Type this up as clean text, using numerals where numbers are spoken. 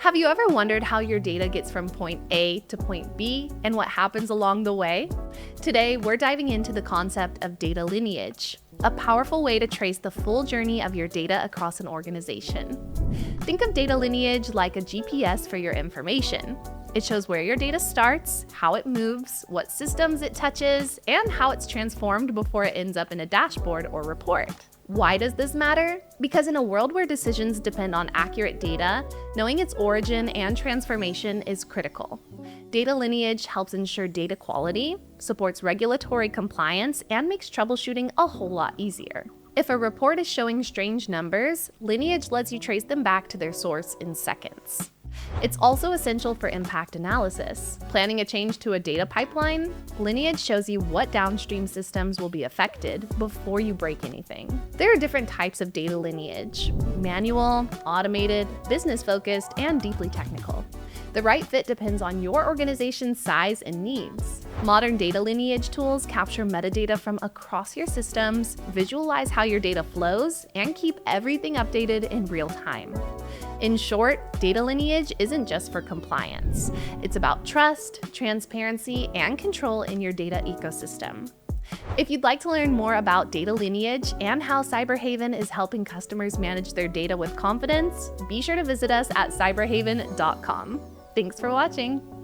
Have you ever wondered how your data gets from point A to point B and what happens along the way? Today, we're diving into the concept of data lineage, a powerful way to trace the full journey of your data across an organization. Think of data lineage like a GPS for your information. It shows where your data starts, how it moves, what systems it touches, and how it's transformed before it ends up in a dashboard or report. Why does this matter? Because in a world where decisions depend on accurate data, knowing its origin and transformation is critical. Data lineage helps ensure data quality, supports regulatory compliance, and makes troubleshooting a whole lot easier. If a report is showing strange numbers, Lineage lets you trace them back to their source in seconds. It's also essential for impact analysis. Planning a change to a data pipeline? Lineage shows you what downstream systems will be affected before you break anything. There are different types of data lineage: manual, automated, business-focused, and deeply technical. The right fit depends on your organization's size and needs. Modern data lineage tools capture metadata from across your systems, visualize how your data flows, and keep everything updated in real time. In short, data lineage isn't just for compliance. It's about trust, transparency, and control in your data ecosystem. If you'd like to learn more about data lineage and how Cyberhaven is helping customers manage their data with confidence, be sure to visit us at cyberhaven.com. Thanks for watching.